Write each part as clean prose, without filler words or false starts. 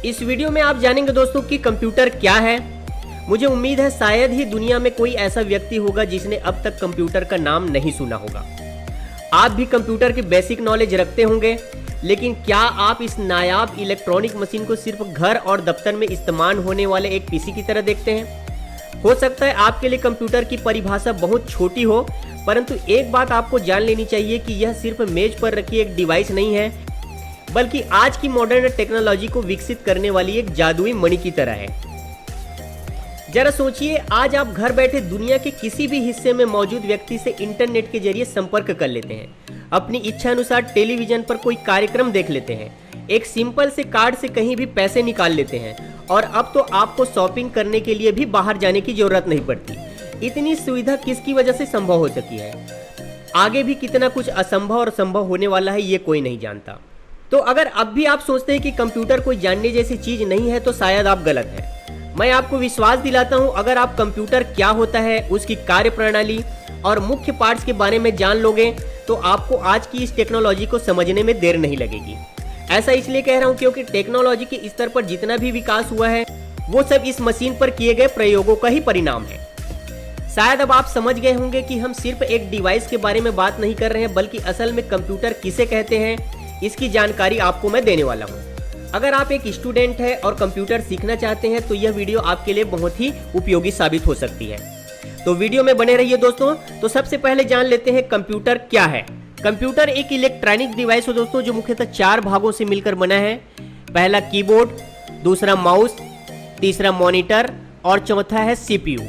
इस वीडियो में आप जानेंगे दोस्तों कि कंप्यूटर क्या है। मुझे उम्मीद है शायद ही दुनिया में कोई ऐसा व्यक्ति होगा जिसने अब तक कंप्यूटर का नाम नहीं सुना होगा। आप भी कंप्यूटर की बेसिक नॉलेज रखते होंगे, लेकिन क्या आप इस नायाब इलेक्ट्रॉनिक मशीन को सिर्फ घर और दफ्तर में इस्तेमाल होने वाले एक पीसी की तरह देखते हैं? हो सकता है आपके लिए कंप्यूटर की परिभाषा बहुत छोटी हो, परंतु एक बात आपको जान लेनी चाहिए कि यह सिर्फ मेज पर रखी एक डिवाइस नहीं है, बल्कि आज की मॉडर्न टेक्नोलॉजी को विकसित करने वाली एक जादुई मणि की तरह है। जरा सोचिए, आज आप घर बैठे दुनिया के किसी भी हिस्से में मौजूद व्यक्ति से इंटरनेट के जरिए संपर्क कर लेते हैं, अपनी इच्छा अनुसार टेलीविजन पर कोई कार्यक्रम देख लेते हैं, एक सिंपल से कार्ड से कहीं भी पैसे निकाल लेते हैं, और अब तो आपको शॉपिंग करने के लिए भी बाहर जाने की जरूरत नहीं पड़ती। इतनी सुविधा किसकी वजह से संभव हो सकी है? आगे भी कितना कुछ असंभव और संभव होने वाला है, ये कोई नहीं जानता। तो अगर अब भी आप सोचते हैं कि कंप्यूटर कोई जानने जैसी चीज नहीं है, तो शायद आप गलत हैं। मैं आपको विश्वास दिलाता हूं, अगर आप कंप्यूटर क्या होता है, उसकी कार्य प्रणाली और मुख्य पार्ट्स के बारे में जान लोगे, तो आपको आज की इस टेक्नोलॉजी को समझने में देर नहीं लगेगी। ऐसा इसलिए कह रहा हूं क्योंकि टेक्नोलॉजी के स्तर पर जितना भी विकास हुआ है, वो सब इस मशीन पर किए गए प्रयोगों का ही परिणाम है। शायद अब आप समझ गए होंगे कि हम सिर्फ एक डिवाइस के बारे में बात नहीं कर रहे हैं, बल्कि असल में कंप्यूटर किसे कहते हैं, इसकी जानकारी आपको मैं देने वाला हूं। अगर आप एक स्टूडेंट हैं और कंप्यूटर सीखना चाहते हैं, तो यह वीडियो आपके लिए बहुत ही उपयोगी साबित हो सकती है। तो वीडियो में बने रहिए दोस्तों। तो सबसे पहले जान लेते हैं कंप्यूटर क्या है। कंप्यूटर एक इलेक्ट्रॉनिक डिवाइस है दोस्तों, जो मुख्यतः 4 भागों से मिलकर बना है। पहला कीबोर्ड, दूसरा माउस, तीसरा मॉनिटर और चौथा है सीपीयू।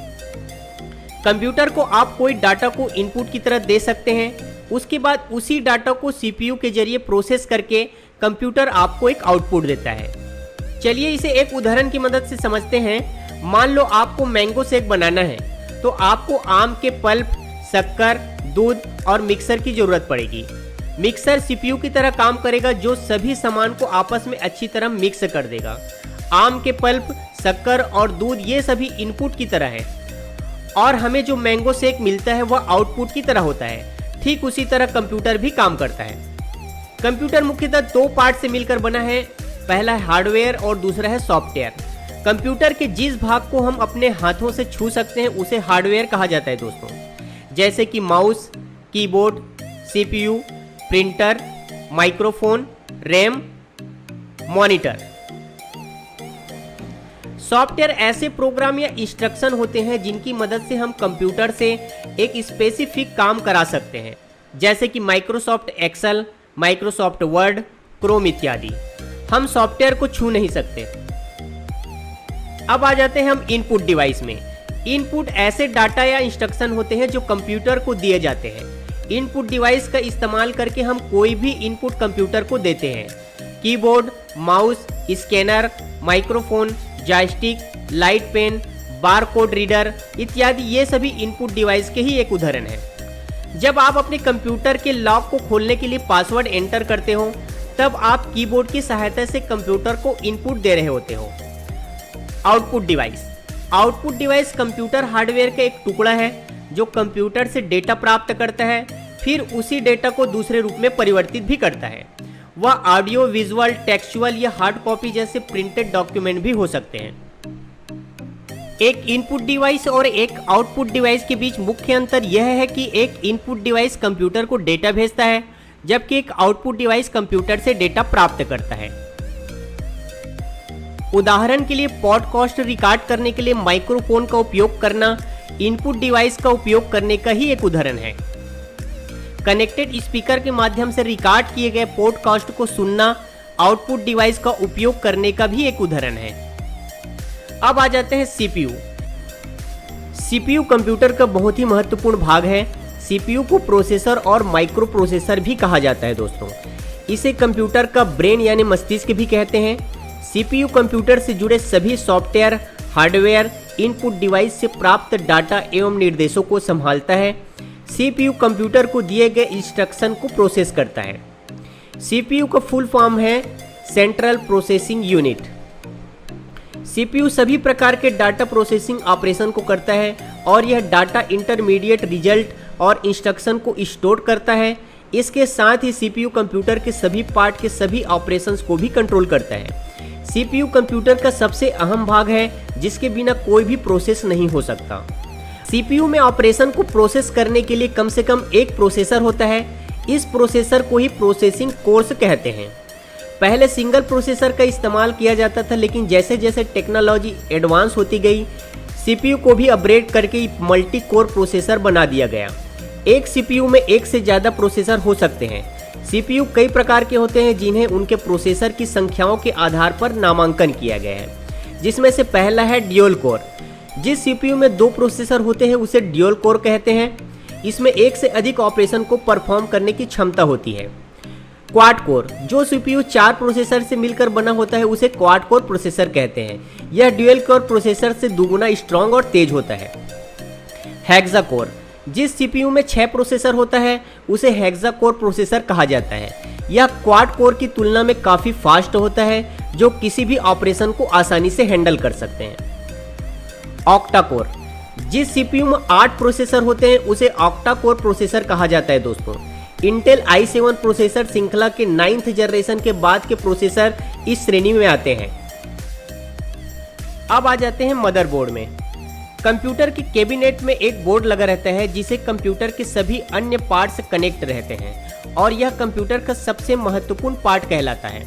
कंप्यूटर को आप कोई डाटा को इनपुट की तरह दे सकते हैं, उसके बाद उसी डाटा को सीपीयू के जरिए प्रोसेस करके कंप्यूटर आपको एक आउटपुट देता है। चलिए इसे एक उदाहरण की मदद से समझते हैं। मान लो आपको मैंगो शेक बनाना है, तो आपको आम के पल्प, शक्कर, दूध और मिक्सर की जरूरत पड़ेगी। मिक्सर सीपीयू की तरह काम करेगा, जो सभी सामान को आपस में अच्छी तरह मिक्स कर देगा। आम के पल्प, शक्कर और दूध ये सभी इनपुट की तरह है, और हमें जो मैंगो शेक मिलता है वह आउटपुट की तरह होता है। ठीक उसी तरह कंप्यूटर भी काम करता है। कंप्यूटर मुख्यतः 2 पार्ट से मिलकर बना है। पहला है हार्डवेयर और दूसरा है सॉफ्टवेयर। कंप्यूटर के जिस भाग को हम अपने हाथों से छू सकते हैं, उसे हार्डवेयर कहा जाता है दोस्तों, जैसे कि mouse, keyboard, CPU, printer, microphone, RAM, monitor. Software ऐसे प्रोग्राम या इंस्ट्रक्शन होते हैं जिनकी मदद से हम कंप्यूटर से एक स्पेसिफिक काम करा सकते हैं, जैसे कि Microsoft Excel, Microsoft Word, Chrome इत्यादि। हम सॉफ्टवेयर को छू नहीं सकते। अब आ जाते हैं हम इनपुट डिवाइस में। इनपुट ऐसे डाटा या इंस्ट्रक्शन होते हैं जो कंप्यूटर को दिए जाते हैं। इनपुट डिवाइस का इस्तेमाल करके हम कोई भी इनपुट कंप्यूटर को देते हैं। Keyboard, mouse, scanner, microphone, joystick, light pen, barcode reader इत्यादि ये सभी इनपुट डिवाइस के ही एक उदाहरण है। जब आप अपने कंप्यूटर के लॉक को खोलने के लिए पासवर्ड एंटर करते हो, तब आप कीबोर्ड की सहायता से कंप्यूटर को इनपुट दे रहे होते हो। Output device. Output device computer hardware का एक टुकड़ा है जो कंप्यूटर से डेटा प्राप्त करता है, फिर उसी डेटा को दूसरे रूप में परिवर्तित भी करता है। वह ऑडियो, विजुअल, टेक्सचुअल या हार्ड कॉपी जैसे प्रिंटेड डॉक्यूमेंट भी हो सकते हैं। एक इनपुट डिवाइस और एक आउटपुट डिवाइस के बीच मुख्य अंतर यह है कि एक इनपुट डिवाइस कंप्यूटर को डेटा भेजता है, जबकि एक आउटपुट डिवाइस कंप्यूटर से डेटा प्राप्त करता है। उदाहरण के लिए पॉडकास्ट रिकॉर्ड करने के लिए माइक्रोफोन का उपयोग करना इनपुट डिवाइस का उपयोग करने का ही एक उदाहरण है। कनेक्टेड स्पीकर के माध्यम से रिकॉर्ड किए गए पॉडकास्ट को सुनना आउटपुट डिवाइस का उपयोग करने का भी एक उदाहरण है। अब आ जाते हैं सीपीयू। सीपीयू कंप्यूटर का बहुत ही महत्वपूर्ण भाग है। सीपीयू को प्रोसेसर और माइक्रो प्रोसेसर भी कहा जाता है दोस्तों। इसे कंप्यूटर का ब्रेन यानी मस्तिष्क भी कहते हैं। सीपीयू कंप्यूटर से जुड़े सभी सॉफ्टवेयर, हार्डवेयर, इनपुट डिवाइस से प्राप्त डाटा एवं निर्देशों को संभालता है। सीपीयू कंप्यूटर को दिए गए इंस्ट्रक्शन को प्रोसेस करता है। सीपीयू का फुल फॉर्म है सेंट्रल प्रोसेसिंग यूनिट। सीपीयू सभी प्रकार के डाटा प्रोसेसिंग ऑपरेशन को करता है, और यह डाटा इंटरमीडिएट रिजल्ट और इंस्ट्रक्शन को स्टोर करता है। इसके साथ ही सीपीयू कंप्यूटर के सभी पार्ट के सभी ऑपरेशंस को भी कंट्रोल करता है। सीपीयू कंप्यूटर का सबसे अहम भाग है जिसके बिना कोई भी प्रोसेस नहीं हो सकता। सीपीयू में ऑपरेशन को प्रोसेस करने के लिए कम से कम एक प्रोसेसर होता है। इस प्रोसेसर को ही प्रोसेसिंग कोर्स कहते हैं। पहले सिंगल प्रोसेसर का इस्तेमाल किया जाता था, लेकिन जैसे जैसे टेक्नोलॉजी एडवांस होती गई, सीपीयू को भी अपग्रेड करके मल्टी कोर प्रोसेसर बना दिया गया। एक सीपीयू में एक से ज़्यादा प्रोसेसर हो सकते हैं। सीपीयू कई प्रकार के होते हैं जिन्हें उनके प्रोसेसर की संख्याओं के आधार पर नामांकन किया गया है, जिसमें से पहला है ड्यूल कोर। जिस सीपीयू में 2 प्रोसेसर होते हैं उसे ड्यूल कोर कहते हैं। इसमें एक से अधिक ऑपरेशन को परफॉर्म करने की क्षमता होती है। क्वाड कोर, जो सीपीयू 4 प्रोसेसर से मिलकर बना होता है उसे क्वाड कोर प्रोसेसर कहते हैं। यह ड्यूल कोर प्रोसेसर से दुगुना स्ट्रॉन्ग और तेज होता है। हेक्सा कोर, जिस सीपीयू में 6 प्रोसेसर होता है उसे हेक्सा कोर प्रोसेसर कहा जाता है। यह क्वाड कोर की तुलना में काफ़ी फास्ट होता है, जो किसी भी ऑपरेशन को आसानी से हैंडल कर सकते हैं। ऑक्टा कोर, जिस सीपीयू में 8 प्रोसेसर होते हैं उसे ऑक्टा कोर प्रोसेसर कहा जाता है। दोस्तों, इंटेल i7 प्रोसेसर श्रृंखला के 9th जनरेशन के बाद के प्रोसेसर इस श्रेणी में आते हैं। अब आ जाते हैं मदरबोर्ड में। कंप्यूटर के कैबिनेट में एक बोर्ड लगा रहता है जिसे कंप्यूटर के सभी अन्य पार्ट से कनेक्ट रहते हैं, और यह कंप्यूटर का सबसे महत्वपूर्ण पार्ट कहलाता है।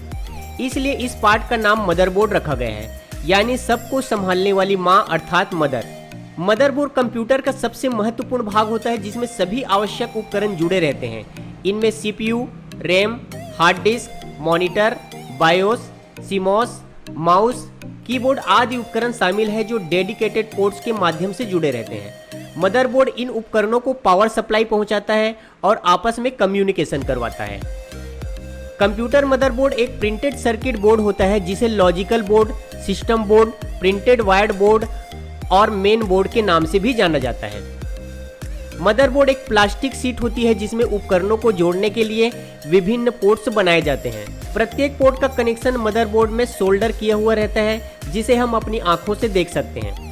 इसलिए इस पार्ट का नाम मदरबोर्ड रखा गया है, यानी सबको संभालने वाली माँ अर्थात मदर। मदरबोर्ड कंप्यूटर का सबसे महत्वपूर्ण भाग होता है जिसमें सभी आवश्यक उपकरण जुड़े रहते हैं। इनमें CPU, RAM, hard disk, monitor, BIOS, CMOS, mouse, keyboard आदि उपकरण शामिल है जो डेडिकेटेड पोर्ट्स के माध्यम से जुड़े रहते हैं। मदरबोर्ड इन उपकरणों को पावर सप्लाई पहुंचाता है और आपस में कम्युनिकेशन करवाता है। कंप्यूटर मदरबोर्ड एक प्रिंटेड सर्किट बोर्ड होता है जिसे logical board, system board, printed wired board और मेन बोर्ड के नाम से भी जाना जाता है। मदरबोर्ड एक प्लास्टिक शीट होती है जिसमें उपकरणों को जोड़ने के लिए विभिन्न पोर्ट्स बनाए जाते हैं। प्रत्येक पोर्ट का कनेक्शन मदरबोर्ड में सोल्डर किया हुआ रहता है जिसे हम अपनी आंखों से देख सकते हैं।